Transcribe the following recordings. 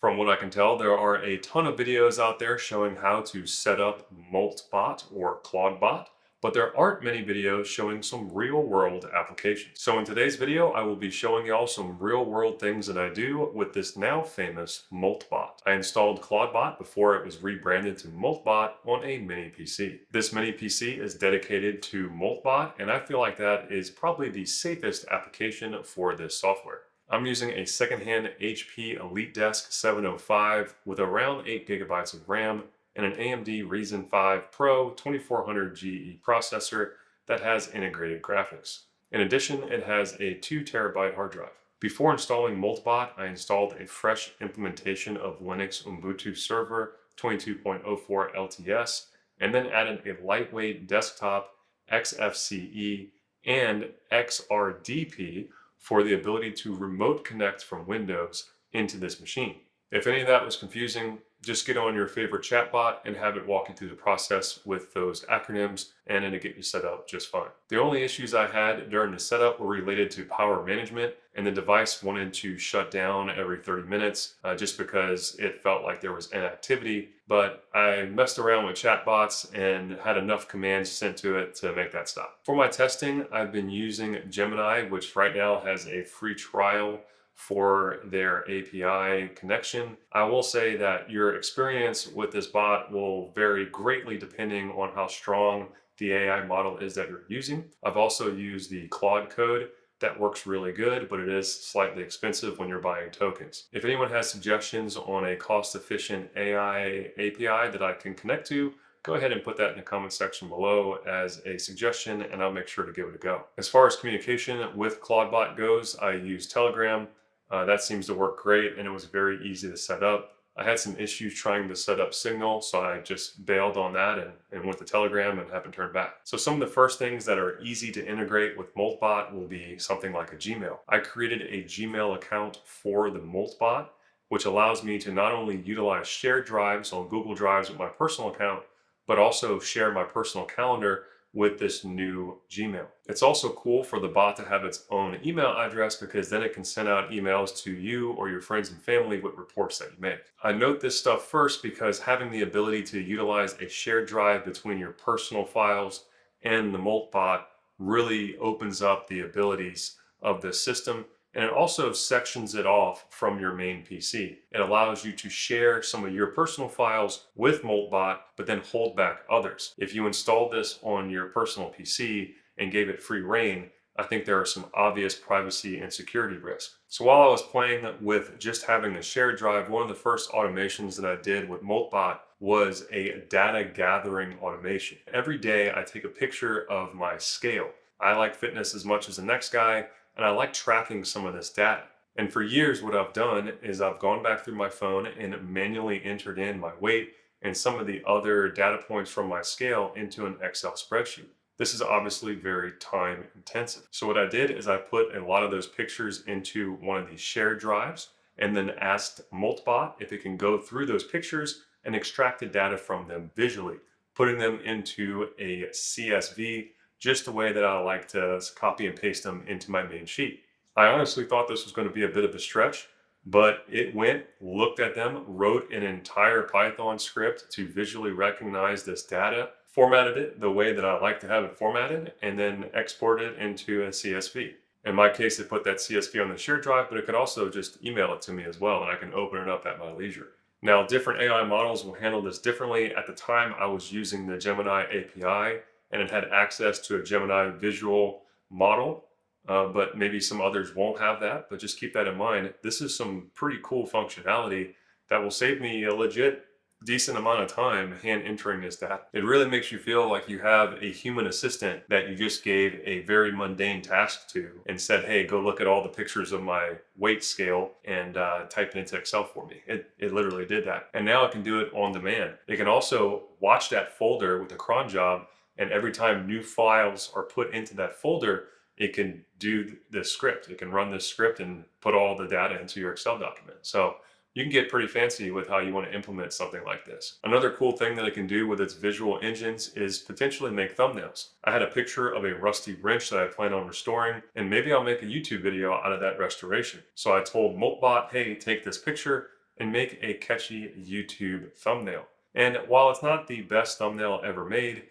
From what I can tell, there are a ton of videos out there showing how to set up Moltbot or Clawdbot, but there aren't many videos showing some real-world applications. So in today's video, I will be showing y'all some real-world things that I do with this now famous Moltbot. I installed Clawdbot before it was rebranded to Moltbot on a mini PC. This mini PC is dedicated to Moltbot, and I feel like that is probably the safest application for this software. I'm using a secondhand HP EliteDesk 705 with around 8 gigabytes of RAM and an AMD Ryzen 5 Pro 2400 GE processor that has integrated graphics. In addition, it has a 2 terabyte hard drive. Before installing Moltbot, I installed a fresh implementation of Linux Ubuntu Server 22.04 LTS and then added a lightweight desktop XFCE and XRDP for the ability to remote connect from Windows into this machine. If any of that was confusing, just get on your favorite chatbot and have it walk you through the process with those acronyms, and it'll get you set up just fine. The only issues I had during the setup were related to power management, and the device wanted to shut down every 30 minutes just because it felt like there was inactivity. But I messed around with chatbots and had enough commands sent to it to make that stop. For my testing, I've been using Gemini, which right now has a free trial for their API connection. I will say that your experience with this bot will vary greatly depending on how strong the AI model is that you're using. I've also used the Claude code. That works really good, but it is slightly expensive when you're buying tokens. If anyone has suggestions on a cost-efficient AI API that I can connect to, go ahead and put that in the comment section below as a suggestion, and I'll make sure to give it a go. As far as communication with Clawdbot goes, I use Telegram. That seems to work great, and it was very easy to set up. I had some issues trying to set up Signal, so I just bailed on that and went to Telegram and haven't turned back. So some of the first things that are easy to integrate with Moltbot will be something like a Gmail. I created a Gmail account for the Moltbot, which allows me to not only utilize shared drives on Google Drives with my personal account, but also share my personal calendar with this new Gmail. It's also cool for the bot to have its own email address because then it can send out emails to you or your friends and family with reports that you make. I note this stuff first because having the ability to utilize a shared drive between your personal files and the Moltbot really opens up the abilities of this system, and it also sections it off from your main PC. It allows you to share some of your personal files with Moltbot, but then hold back others. If you installed this on your personal PC and gave it free reign, I think there are some obvious privacy and security risks. So while I was playing with just having the shared drive, one of the first automations that I did with Moltbot was a data gathering automation. Every day I take a picture of my scale. I like fitness as much as the next guy, and I like tracking some of this data. And for years, what I've done is I've gone back through my phone and manually entered in my weight and some of the other data points from my scale into an Excel spreadsheet. This is obviously very time intensive. So what I did is I put a lot of those pictures into one of these shared drives and then asked Moltbot if it can go through those pictures and extract the data from them visually, putting them into a CSV, just the way that I like to copy and paste them into my main sheet. I honestly thought this was going to be a bit of a stretch, but it went, looked at them, wrote an entire Python script to visually recognize this data, formatted it the way that I like to have it formatted, and then exported it into a CSV. In my case, it put that CSV on the shared drive, but it could also just email it to me as well, and I can open it up at my leisure. Now, different AI models will handle this differently. At the time, I was using the Gemini API, and it had access to a Gemini visual model, but maybe some others won't have that. But just keep that in mind. This is some pretty cool functionality that will save me a legit decent amount of time hand entering this data. It really makes you feel like you have a human assistant that you just gave a very mundane task to and said, hey, go look at all the pictures of my weight scale and type it into Excel for me. It literally did that. And now it can do it on demand. It can also watch that folder with a cron job, and every time new files are put into that folder, it can do this script. It can run this script and put all the data into your Excel document. So you can get pretty fancy with how you want to implement something like this. Another cool thing that it can do with its visual engines is potentially make thumbnails. I had a picture of a rusty wrench that I plan on restoring, and maybe I'll make a YouTube video out of that restoration. So I told Moltbot, hey, take this picture, and make a catchy YouTube thumbnail. And while it's not the best thumbnail ever made,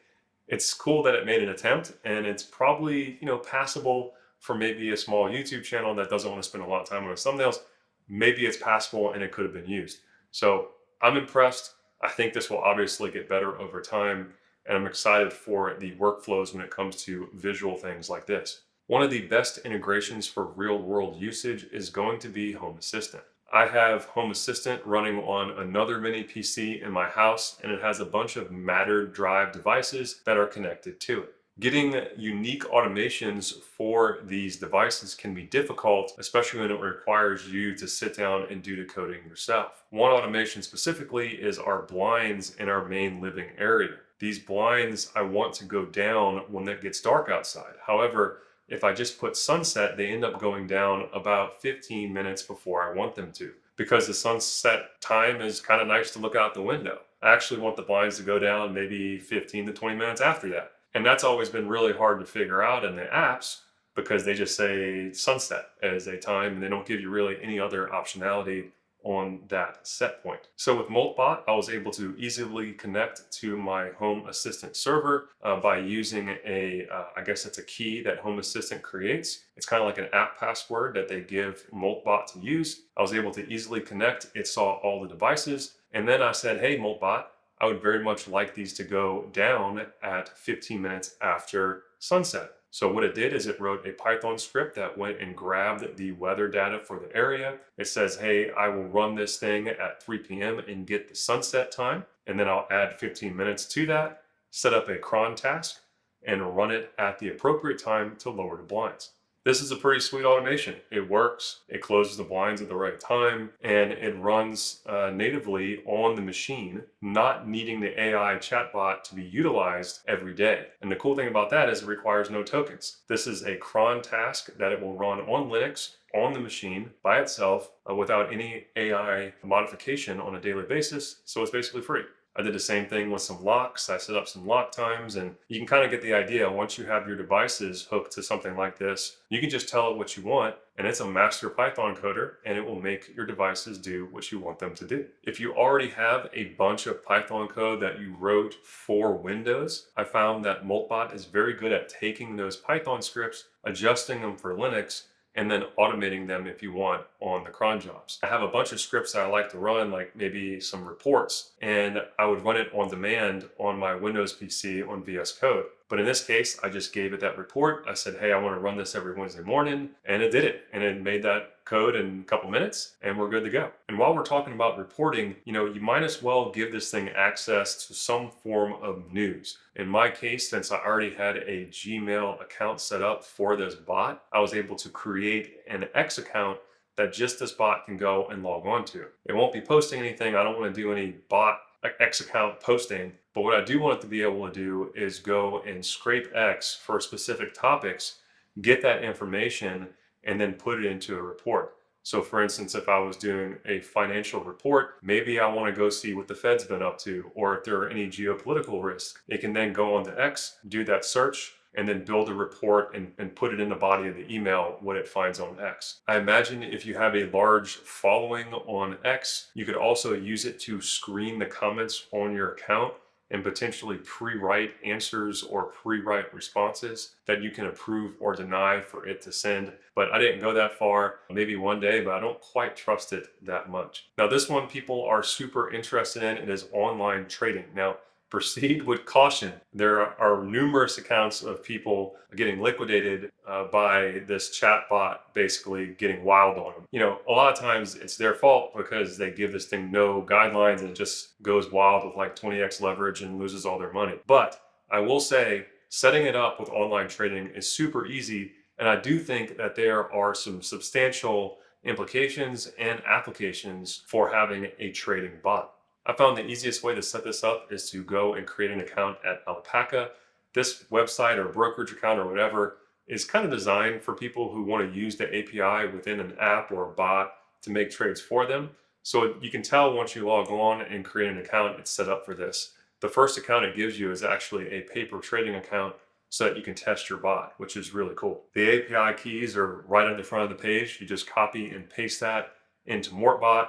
it's cool that it made an attempt, and it's probably, passable for maybe a small YouTube channel that doesn't want to spend a lot of time on its thumbnails. Maybe it's passable and it could have been used. So I'm impressed. I think this will obviously get better over time, and I'm excited for the workflows when it comes to visual things like this. One of the best integrations for real world usage is going to be Home Assistant. I have Home Assistant running on another mini PC in my house, and it has a bunch of Matter drive devices that are connected to it. Getting unique automations for these devices can be difficult, especially when it requires you to sit down and do the coding yourself. One automation specifically is our blinds in our main living area. These blinds I want to go down when it gets dark outside. However, if I just put sunset, they end up going down about 15 minutes before I want them to, because the sunset time is kind of nice to look out the window. I actually want the blinds to go down maybe 15 to 20 minutes after that. And that's always been really hard to figure out in the apps, because they just say sunset as a time and they don't give you really any other optionality on that set point. So with Moltbot, I was able to easily connect to my Home Assistant server by using I guess it's a key that Home Assistant creates. It's kind of like an app password that they give Moltbot to use. I was able to easily connect. It saw all the devices. And then I said, hey, Moltbot, I would very much like these to go down at 15 minutes after sunset. So what it did is it wrote a Python script that went and grabbed the weather data for the area. It says, hey, I will run this thing at 3 p.m. and get the sunset time. And then I'll add 15 minutes to that, set up a cron task, and run it at the appropriate time to lower the blinds. This is a pretty sweet automation. It works, it closes the blinds at the right time, and it runs natively on the machine, not needing the AI chatbot to be utilized every day. And the cool thing about that is it requires no tokens. This is a cron task that it will run on Linux, on the machine by itself, without any AI modification on a daily basis, so it's basically free. I did the same thing with some locks. I set up some lock times, and you can kind of get the idea. Once you have your devices hooked to something like this, you can just tell it what you want, and it's a master Python coder, and it will make your devices do what you want them to do. If you already have a bunch of Python code that you wrote for Windows, I found that Moltbot is very good at taking those Python scripts, adjusting them for Linux, and then automating them if you want on the cron jobs. I have a bunch of scripts that I like to run, like maybe some reports, and I would run it on demand on my Windows PC on VS Code. But in this case, I just gave it that report. I said, hey, I want to run this every Wednesday morning, and it did it. And it made that code in a couple minutes, and we're good to go. And while we're talking about reporting, you might as well give this thing access to some form of news. In my case, since I already had a Gmail account set up for this bot, I was able to create an X account that just this bot can go and log on to. It won't be posting anything. I don't want to do any bot X account posting, but what I do want it to be able to do is go and scrape X for specific topics, get that information, and then put it into a report. So for instance, if I was doing a financial report, maybe I want to go see what the Fed's been up to, or if there are any geopolitical risks. It can then go onto X, do that search, and then build a report and put it in the body of the email what it finds on X. I imagine if you have a large following on X, you could also use it to screen the comments on your account and potentially pre-write answers or pre-write responses that you can approve or deny for it to send. But I didn't go that far, maybe one day, but I don't quite trust it that much. Now this one people are super interested in. It is online trading. Now, proceed with caution. There are numerous accounts of people getting liquidated by this chatbot basically getting wild on them. A lot of times it's their fault because they give this thing no guidelines and it just goes wild with like 20x leverage and loses all their money. But I will say setting it up with online trading is super easy, and I do think that there are some substantial implications and applications for having a trading bot. I found the easiest way to set this up is to go and create an account at Alpaca. This website or brokerage account or whatever is kind of designed for people who want to use the API within an app or a bot to make trades for them. So you can tell once you log on and create an account, it's set up for this. The first account it gives you is actually a paper trading account so that you can test your bot, which is really cool. The API keys are right on the front of the page. You just copy and paste that into Moltbot.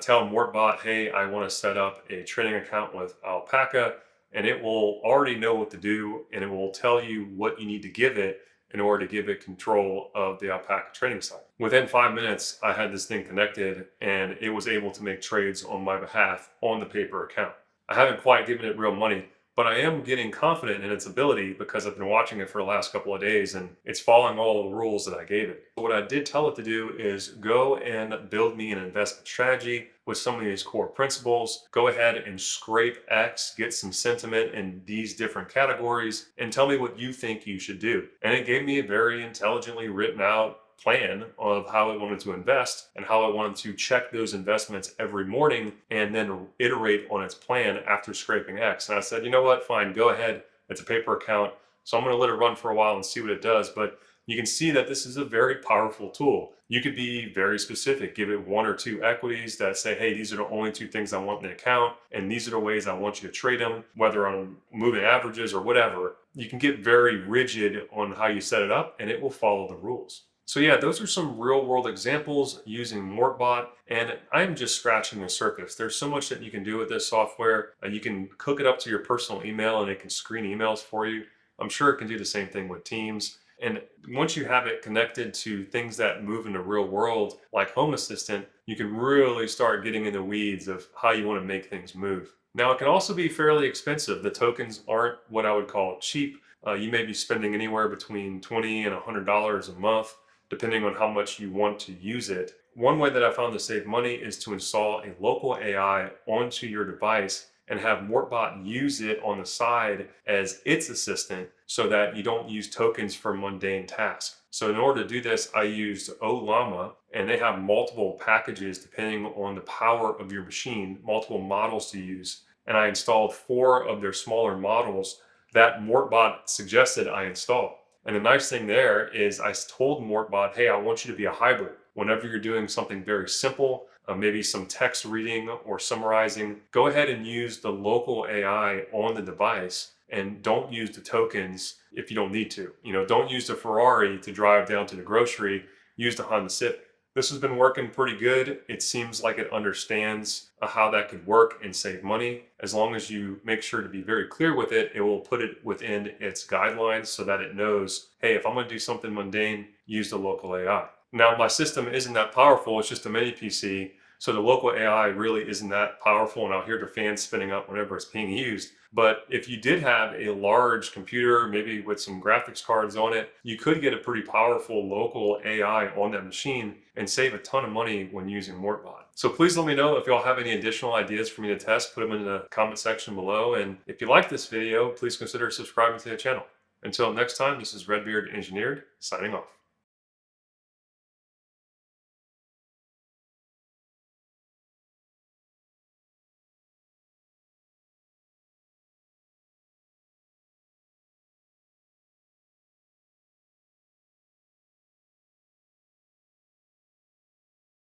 tell Moltbot, hey, I want to set up a trading account with Alpaca, and it will already know what to do, and it will tell you what you need to give it in order to give it control of the Alpaca trading site. Within 5 minutes, I had this thing connected, and it was able to make trades on my behalf on the paper account. I haven't quite given it real money, but I am getting confident in its ability because I've been watching it for the last couple of days, and it's following all the rules that I gave it. What I did tell it to do is go and build me an investment strategy with some of these core principles. Go ahead and scrape X, get some sentiment in these different categories, and tell me what you think you should do. And it gave me a very intelligently written out plan of how I wanted to invest and how I wanted to check those investments every morning and then iterate on its plan after scraping X. And I said, you know what, fine, go ahead. It's a paper account. So I'm going to let it run for a while and see what it does. But you can see that this is a very powerful tool. You could be very specific, give it 1 or 2 equities that say, hey, these are the only 2 things I want in the account, and these are the ways I want you to trade them, whether on moving averages or whatever. You can get very rigid on how you set it up, and it will follow the rules. So yeah, those are some real world examples using Moltbot, and I'm just scratching the surface. There's so much that you can do with this software. You can hook it up to your personal email and it can screen emails for you. I'm sure it can do the same thing with Teams. And once you have it connected to things that move in the real world, like Home Assistant, you can really start getting in the weeds of how you want to make things move. Now, it can also be fairly expensive. The tokens aren't what I would call cheap. You may be spending anywhere between $20 and $100 a month, depending on how much you want to use it. One way that I found to save money is to install a local AI onto your device and have Moltbot use it on the side as its assistant so that you don't use tokens for mundane tasks. So in order to do this, I used Ollama, and they have multiple packages depending on the power of your machine, multiple models to use. And I installed 4 of their smaller models that Moltbot suggested I install. And the nice thing there is I told Moltbot, hey, I want you to be a hybrid. Whenever you're doing something very simple, maybe some text reading or summarizing, go ahead and use the local AI on the device and don't use the tokens if you don't need to. Don't use the Ferrari to drive down to the grocery, use the Honda Civic. This has been working pretty good. It seems like it understands how that could work and save money. As long as you make sure to be very clear with it, it will put it within its guidelines so that it knows, hey, if I'm going to do something mundane, use the local AI. Now, my system isn't that powerful. It's just a mini PC. So the local AI really isn't that powerful, and I'll hear the fans spinning up whenever it's being used. But if you did have a large computer, maybe with some graphics cards on it, you could get a pretty powerful local AI on that machine and save a ton of money when using Moltbot. So please let me know if y'all have any additional ideas for me to test. Put them in the comment section below. And if you like this video, please consider subscribing to the channel. Until next time, this is Redbeard Engineered, signing off.